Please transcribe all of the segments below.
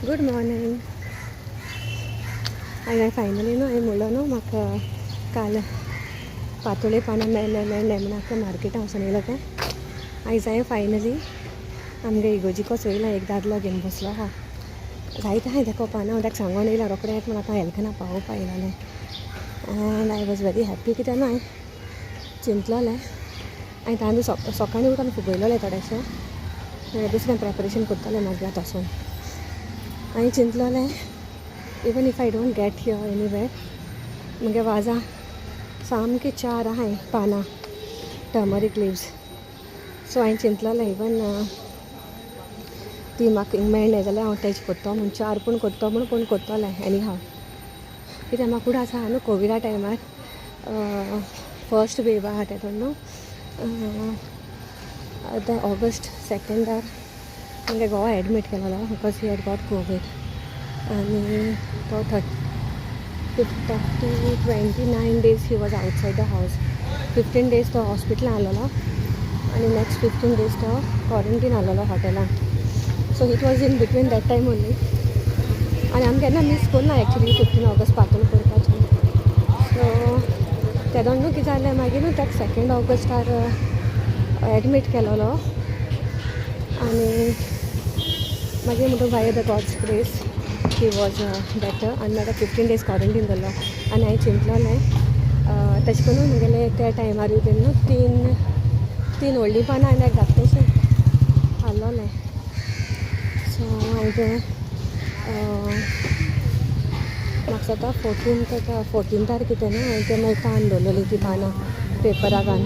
Good morning. हांवें finally न्हू हांवें म्हणलो न्हू म्हाका काल पातोळी पानां मेळ्ळें म्हणून मार्केटां वचून येयलो तें. आयज हांवें फायनली आमगे इगोर्जीको चोयला एक दादलो घेवन बसलो आहा. जायते हांवें तेका पानां हांव ताका सांगून येयला रोखडें येता म्हण आतां हेल्थना पावोवपा येयलोलें. And I was very happy कित्याक न्हू हांवें चिंतलोलें. हांवें तांदूळ सकाळीं उठून फुगयलोलें थोडेशें. दुसरें प्रेपरेशन करतलें मागीर आतां वचून. हांवें चिंतलोलें even if I don't get here anywhere म्हगे वाजां सामकी 4 आहाय पानां टर्मरीक लिव्स. सो हांवें चिंतलोलें इवन ती म्हाका हिंग मेळ्ळें जाल्यार हांव तेज करतो म्हूण 4 पूण करतो म्हूण पूण करतोलें एनी हांव. कित्याक म्हाका कुडं आसा न्हू कोविडा टायमार फर्स्ट वेव आहा तेतून न्हू द ऑगस्ट 2 म्हगे घोवा एडमीट केलोलो because he had got covid. आनी तो 29 days he was outside the house. 15 days तो हॉस्पिटलान आहलोलो आनी नेक्स्ट 15 days तो क्वॉरंटीन आहलोलो हॉटेलान. So it was in between that time only. आनी आमी केन्ना मिस करना एक्चुली 15 ऑगस्ट पातोळी करपाचें. सो तेदोन न्हू कितें जालें मागीर न्हू ताका 2 ऑगस्टार एडमीट केलोलो. आनी मागीर म्हणटा by the gods grace he was better. आनी मागीर 15 days क्वॉरंटीन दवरलो. आनी हांवें चिंतलोलें तशें करून म्हगेलें त्या टायमारूय बीन न्हू तीन व्हडलीं पानां आनी एक धाकटेशें हाडलोलें. सो हांवें तें म्हाका जाता 14 कितें न्हू हांवें तें मागीर काडून दवरलेलीं तीं पानां पेपरा घालून.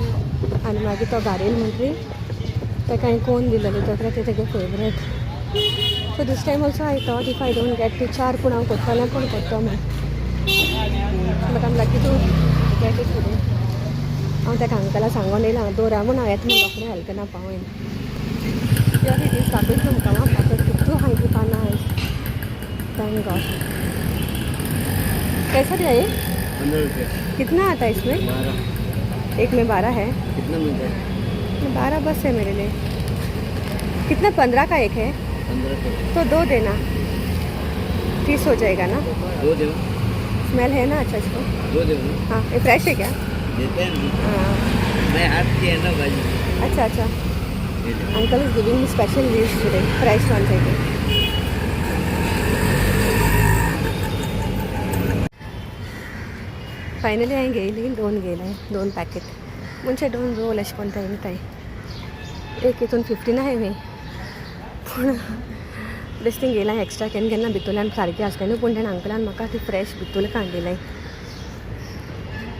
आनी मागीर तो घारेल म्हणटरी ताका हांवें कोण दिलेली तो तेगे favourite. So this time also I thought if I don't get ती 4 पूण हांव करतलें पूण करतो म्हूण. But I'm lucky to get it today. हांव ताका अंकला सांगून येयलां दवरा म्हूण हांव येता म्हूण रोखडें हेल्थना पावयन. प्योर इट इज दाखयता तुमकां पातळ कितू हाय ती पानां आयज. Thank God. कैसा दिया ये? 15 रुपये. कितना आता है इसमें? 12. एक में 12 है. कितना मिलता है? 12 बस है मेरे लिए. कितना 15 का एक है? 15 तो 2 देना. 30 हो जाएगा ना? 2 दो. स्मेल है ना अच्छा इसको? 2 दो. हाँ ये फ्रेश है क्या? देते हैं. हाँ मैं हाथ किया ना भाजी. अच्छा अच्छा. Uncle is giving me special leaves today. Fresh one चाहिए. फायनली हांवें घेयली 2 घेयले 2 पॅकेट म्हणजे 2 रोल अशें कोण तेंताय. एक हितून 15 आहाय मी पूण बेश्टें घेयलां एक्स्ट्रा केन्ना केन्ना भितरल्यान सारकें आसता न्हू पूण तेणें अंकलान म्हाका ती फ्रेश भितूल काडलेलें.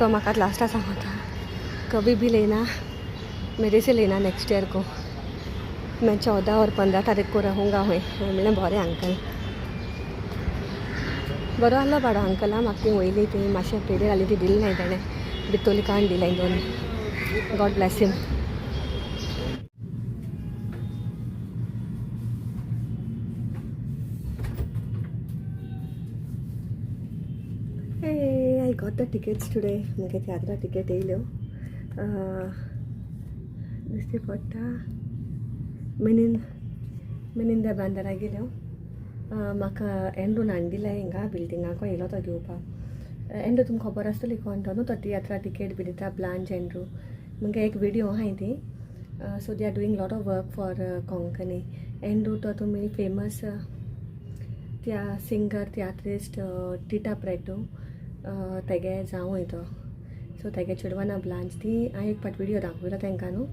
तो म्हाका लास्टा सांगता कभी भी लेना मेरे से लेना नेक्स्ट ईयर को. मैं 14 और 15 तारीख को रहूँगा हुई. म्हणलें बरें अंकल. बरो आहलो बाडो अंकल. म्हाका ती वयली ती मातशें पेड्डेर आली ती दिली नाय तेणें भितोली काडून दिलें 2. God bless him. Hey, I got the tickets today. म्हगे तियात्रा टिकेट येयल्यो. दिसती पडटा मिनिंदा बांदारा गेल्यो. म्हाका एंड्रून हाडिल्लें हिंगा बिल्डिंगाको येयलो तो घेवपाक. एंड्रू तुमकां खबर आसतली कोण तो न्हू तो तियात्रा टिकेट बी दिता ब्लांच एंड्रू. म्हगे एक विडियो आहाय ती. So they are doing lot of work for Konkani. Andrew तो तुमी फेमस त्या सिंगर तियात्रिस्ट टिटा प्रेटो तेगे जावूय तो. सो तेगे चेडवाना ब्लांच ती हांवें एक पाट विडियो दाखयलो तेंकां न्हू.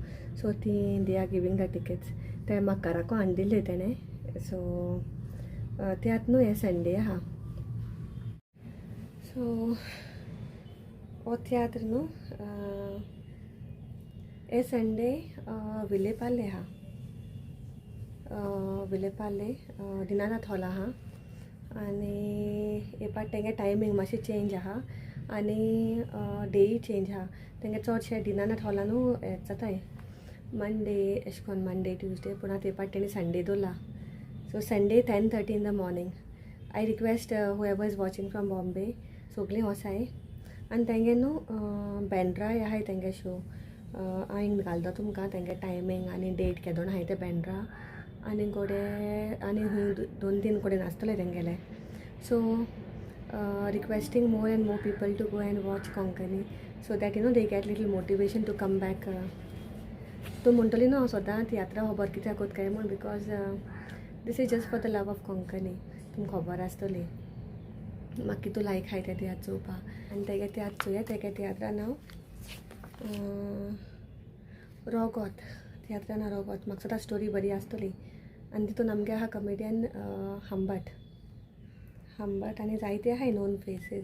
सो ती they are giving the tickets. ते म्हाका घराको हाडून दिल्ले तेणें. सो ते आतां न्हू हे संडे आहा. सो हो तियात्र न्हू हे संडे विलेपार्ले आहा. विलेपार्ले दिनानाथ हॉल आहा. आनी हे पाट तेंगे टायमींग मातशें चेंज आहा आनी डेय चेंज आहा. तेंगे चडशे दिनानाथ हॉलानू हें जाताय मंडे एशें कोन्न मंडे ट्यूजडे पूण आतां हे पाट तेणी संडे दवरला. So Sunday 10:30 in the morning. I request whoever is watching from Bombay सगळीं वसाय. आनी तेंगे न्हू बँड्राय आहाय तेंगे शो. हांवें घालता तुमकां तेंगे टायमींग आनी डेट केदोन आहाय ते बँड्रा. आनी गोडे आनी हूँ 2-3 कडेन आसतले तेंगेले. So requesting more and more people to go and watch Konkani so that they get little motivation to come back. तो म्हणटली न्हू हांव सदां तियात्रा खबर कित्याक कोत काय म्हूण because this is just for the love of Konkani. तुमकां खबर आसतली म्हाका कितू लायक आहाय ते तियात्र चोवपाक. आनी तेगे तियात्र चोवया. तेगे तियात्रा नांव रोगोत. तियात्रा नांव रोगोत. म्हाका सदां स्टोरी बरी आसतली. आनी तितून आमगे आहा कमेडियन हंबट आनी जायते आहाय नोन फेसीस.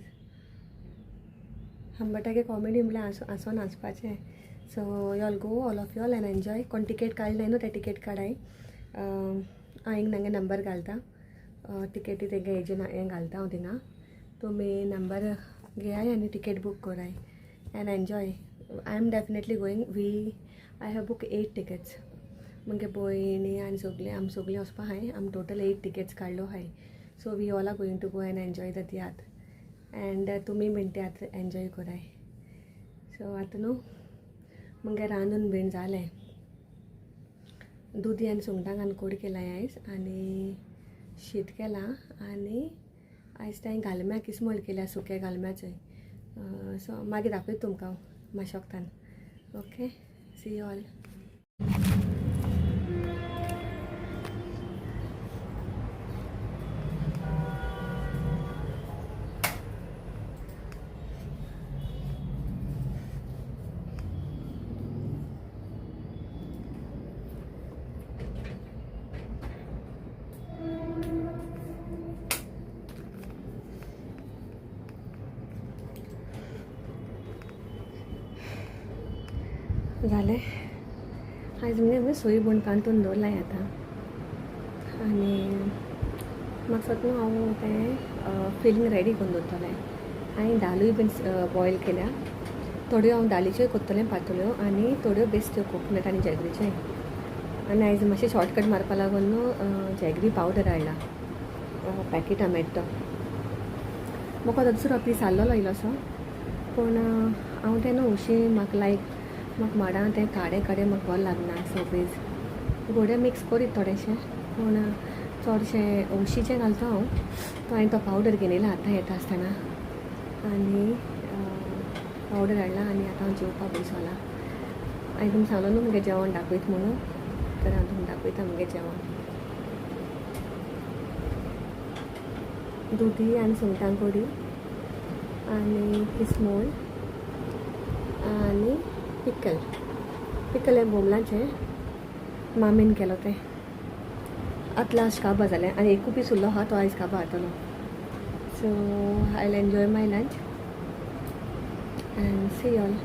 हंबटागे कॉमेडी म्हळ्यार आसोन हांसपाचें. So you all go all of you all and enjoy. कोण टिकेट काडले न्हू ते टिकेट काडाय. हांव हिंग नांगे नंबर घालता. टिकेटी तेगे हेजेर हें घालता हांव थिंगा. तुमी नंबर घेयाय आनी टिकेट बूक कोराय and enjoy. I am definitely going. I have book 8 tickets. मुगे भयणी आनी आमी सगळीं वचपा आहाय. आमी टोटल 8 टिकेट्स काडलो आहाय. So we all are going to go and enjoy the tiatr and तुमी बीन तियात्र एन्जॉय कोराय. सो आतां न्हू मुगे रांदून बीन जालें. दुदी आनी सुंगटां घालून कोडी केलाय आयज आनी शीत केलां आनी आयज तें गालम्या किसमूर केल्या सुके गालम्याचें. सो मागीर दाखयता तुमकां मातशे वक्तान. Okay see you all. जालें आयज म्हणजे सोयी बूण कांतून दवरलाय आतां. आनी म्हाका सद्दां हांव तें फिलींग रेडी करून दवरतलें. हांवें दालूय बीन बॉयल केल्या. थोड्यो हांव दालीच्योय कोत्तलें पातोळ्यो आनी थोड्यो बेश्ट्यो कोकोनट आनी जॅगरीच्योय. आनी आयज मातशें शॉर्टकट मारपा लागून न्हू जॅगरी पावडर हाडला पॅकेटां मेळटा तो. म्हाका दुसरो पीस आहलोलो इल्लोसो पूण हांव तें न्हू उशी म्हाका म्हाका माडां तें काडे म्हाका बरें लागना. सो बेज गोडे मिक्स करीत थोडेशें पूण चडशें उशीचें घालता हांव. तो हांवें तो पावडर घेवन येयला आतां येता आसतना आनी पावडर हाडला आनी आतां हांव जेवपाक बसोलां. हांवें तुमकां सांगलो न्हू मुगे जेवण दाखयता म्हणून तर हांव तुमकां दाखयता मुगे जेवण. दुदी आनी सुंगटां कोडी आनी किसमूर आनी पिकल हें बोमलाचें मामीन केलो तें. आतां लास्ट काबां जालें आनी एकू पीस उरलो आहा तो आयज काबां जातलो. So I will enjoy my lunch and see you all.